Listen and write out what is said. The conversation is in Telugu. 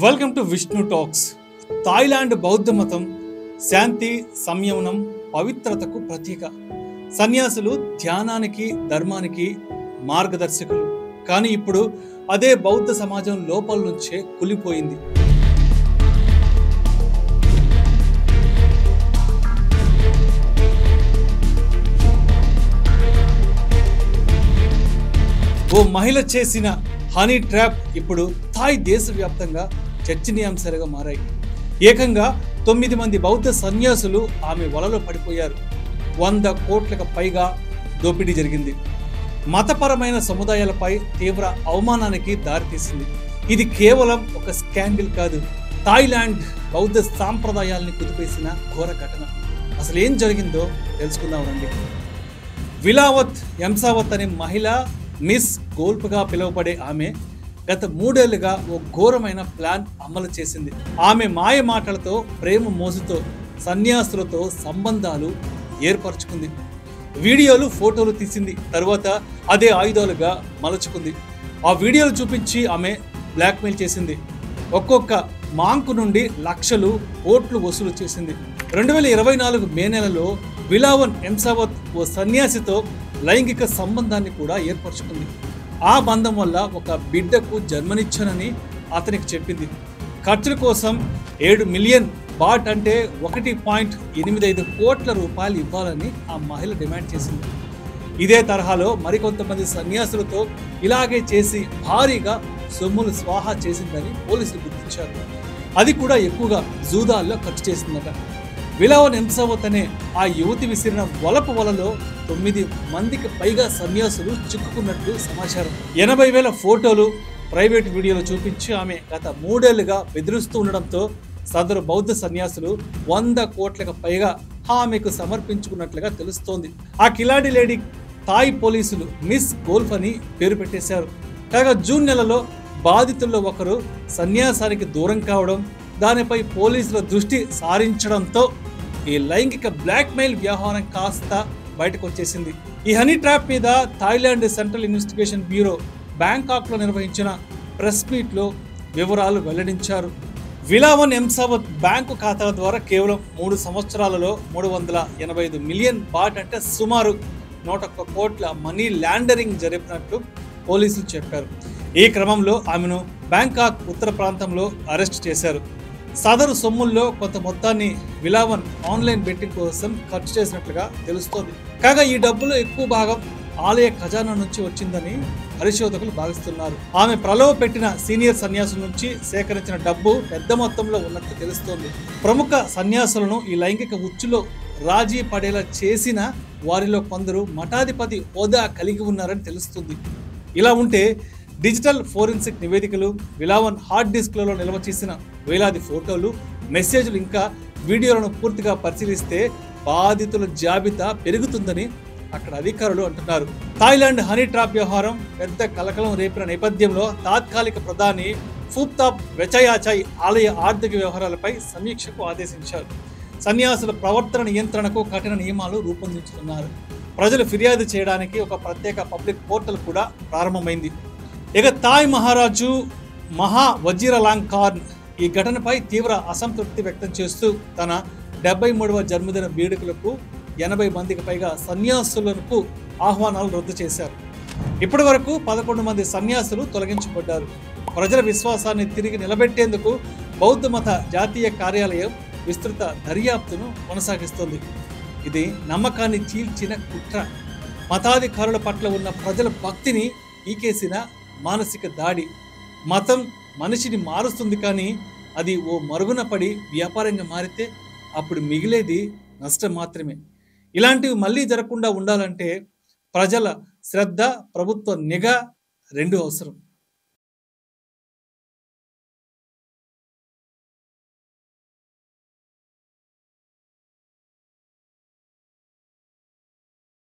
Welcome to Vishnu talks. Thailand బౌద్ధ మతం శాంతి, సంయమనం, పవిత్రతకు ప్రతీక. సన్యాసులు ధ్యానానికి, ధర్మానికి మార్గదర్శకులు. కానీ ఇప్పుడు అదే బౌద్ధ సమాజం లోపల నుంచే కూలిపోయింది. ఓ మహిళ చేసిన హనీ ట్రాప్ ఇప్పుడు థాయ్ దేశవ్యాప్తంగా చర్చనీయాంశాలుగా మారాయి. ఏకంగా 9 మంది బౌద్ధ సన్యాసులు ఆమె వలలో పడిపోయారు. 100 కోట్లకు పైగా దోపిడీ జరిగింది. మతపరమైన సముదాయాలపై తీవ్ర అవమానానికి దారితీసింది. ఇది కేవలం ఒక స్కాండిల్ కాదు, థాయిలాండ్ బౌద్ధ సాంప్రదాయాల్ని కుదిపేసిన ఘోర ఘటన. అసలు ఏం జరిగిందో తెలుసుకుందాం రండి. విలావత్ ఎంసావత్ అనే మహిళ మిస్ గోల్ఫ్గా పిలువబడే ఆమె గత 3 ఏళ్లుగా ఓ ఘోరమైన ప్లాన్ అమలు చేసింది. ఆమె మాయ మాటలతో, ప్రేమ మోసుతో సన్యాసులతో సంబంధాలు ఏర్పరచుకుంది. వీడియోలు, ఫోటోలు తీసింది. తరువాత అదే ఆయుధాలుగా మలుచుకుంది. ఆ వీడియోలు చూపించి ఆమె బ్లాక్మెయిల్ చేసింది. ఒక్కొక్క మాంకు నుండి లక్షలు, కోట్లు వసూలు చేసింది. 2024 మే నెలలో విలావన్ ఎంసావత్ ఓ సన్యాసితో లైంగిక సంబంధాన్ని కూడా ఏర్పరచుకుంది. ఆ బంధం వల్ల ఒక బిడ్డకు జన్మనిచ్చానని అతనికి చెప్పింది. ఖర్చుల కోసం 7 మిలియన్ బాట్ అంటే 1.85 కోట్ల రూపాయలు ఇవ్వాలని ఆ మహిళ డిమాండ్ చేసింది. ఇదే తరహాలో మరికొంతమంది సన్యాసులతో ఇలాగే చేసి భారీగా సొమ్ములు స్వాహా చేసిందని పోలీసులు గుర్తించారు. అది కూడా ఎక్కువగా జూదాల్లో ఖర్చు చేసిందట. విలావన్ ఎంసావత్ అనే ఆ యువతి విసిరిన వలపు వలలో 9 మందికి పైగా సన్యాసులు చిక్కుకున్నట్లు సమాచారం. 80,000 ఫోటోలు, ప్రైవేట్ వీడియోలు చూపించి ఆమె గత 3 ఏళ్లుగా బెదిరిస్తూ ఉండడంతో సదరు బౌద్ధ సన్యాసులు 100 కోట్లకు పైగా ఆమెకు సమర్పించుకున్నట్లుగా తెలుస్తోంది. ఆ కిలాడి లేడీ థాయ్ పోలీసులు మిస్ గోల్ఫ్ అని పేరు పెట్టేశారు. కాగా జూన్ నెలలో బాధితుల్లో ఒకరు సన్యాసానికి దూరం కావడం, దానిపై పోలీసుల దృష్టి సారించడంతో ఈ లైంగిక బ్లాక్మెయిల్ వ్యవహారం కాస్త బయటకు వచ్చేసింది. ఈ హనీ ట్రాప్ మీద థాయిలాండ్ సెంట్రల్ ఇన్వెస్టిగేషన్ బ్యూరో బ్యాంకాక్లో నిర్వహించిన ప్రెస్ మీట్లో వివరాలు వెల్లడించారు. విలావన్ ఎంసావత్ బ్యాంకు ఖాతాల ద్వారా కేవలం 3 సంవత్సరాలలో 385 మిలియన్ బాట్ అంటే సుమారు 101 కోట్ల మనీ లాండరింగ్ జరిపినట్లు పోలీసులు చెప్పారు. ఈ క్రమంలో ఆమెను బ్యాంకాక్ ఉత్తర ప్రాంతంలో అరెస్ట్ చేశారు. సదరు సొమ్ముల్లో కొంత మొత్తాన్ని విలావన్ ఆన్లైన్ బెట్టింగ్ కోసం ఖర్చు చేసినట్లుగా తెలుస్తోంది. కాగా ఈ డబ్బులో ఎక్కువ భాగం ఆలయ ఖజానా నుంచి వచ్చిందని పరిశోధకులు భావిస్తున్నారు. ఆమె ప్రలోభ పెట్టిన సీనియర్ సన్యాసుల నుంచి సేకరించిన డబ్బు పెద్ద మొత్తంలో ఉన్నట్లు తెలుస్తోంది. ప్రముఖ సన్యాసులను ఈ లైంగిక ఉచ్చులో రాజీ పడేలా చేసిన వారిలో కొందరు మఠాధిపతి హోదా కలిగి ఉన్నారని తెలుస్తుంది. ఇలా ఉంటే డిజిటల్ ఫోరెన్సిక్ నివేదికలు, విలావన్ హార్డ్ డిస్క్లలో నిల్వ చేసిన వేలాది ఫోటోలు, మెసేజ్లు, ఇంకా వీడియోలను పూర్తిగా పరిశీలిస్తే బాధితుల జాబితా పెరుగుతుందని అక్కడ అధికారులు అంటున్నారు. థాయిలాండ్ హనీ ట్రాప్ వ్యవహారం పెద్ద కలకలం రేపిన నేపథ్యంలో తాత్కాలిక ప్రధాని ఫూప్తాప్ వెచయాచాయ్ ఆలయ ఆర్థిక వ్యవహారాలపై సమీక్షకు ఆదేశించారు. సన్యాసుల ప్రవర్తన నియంత్రణకు కఠిన నియమాలు రూపొందించుతున్నారు. ప్రజలు ఫిర్యాదు చేయడానికి ఒక ప్రత్యేక పబ్లిక్ పోర్టల్ కూడా ప్రారంభమైంది. ఇక థాయ్ మహారాజు మహా వజీరలాంగ్కార్న్ ఈ ఘటనపై తీవ్ర అసంతృప్తి వ్యక్తం చేస్తూ తన 73వ జన్మదిన వేడుకలకు 80 మందికి పైగా సన్యాసులకు ఆహ్వానాలు రద్దు చేశారు. ఇప్పటి వరకు 11 మంది సన్యాసులు తొలగించబడ్డారు. ప్రజల విశ్వాసాన్ని తిరిగి నిలబెట్టేందుకు బౌద్ధ మత జాతీయ కార్యాలయం విస్తృత దర్యాప్తును కొనసాగిస్తోంది. ఇది నమ్మకాన్ని చీల్చిన కుట్ర. మతాధికారుల పట్ల ఉన్న ప్రజల భక్తిని పీకేసిన మానసిక దాడి. మతం మనిషిని మారుస్తుంది, కానీ అది ఓ మరుగున పడి వ్యాపారంగా మారితే అప్పుడు మిగిలేది నష్టం మాత్రమే. ఇలాంటివి మళ్ళీ జరగకుండా ఉండాలంటే ప్రజల శ్రద్ధ, ప్రభుత్వ నిఘా 2 అవసరం.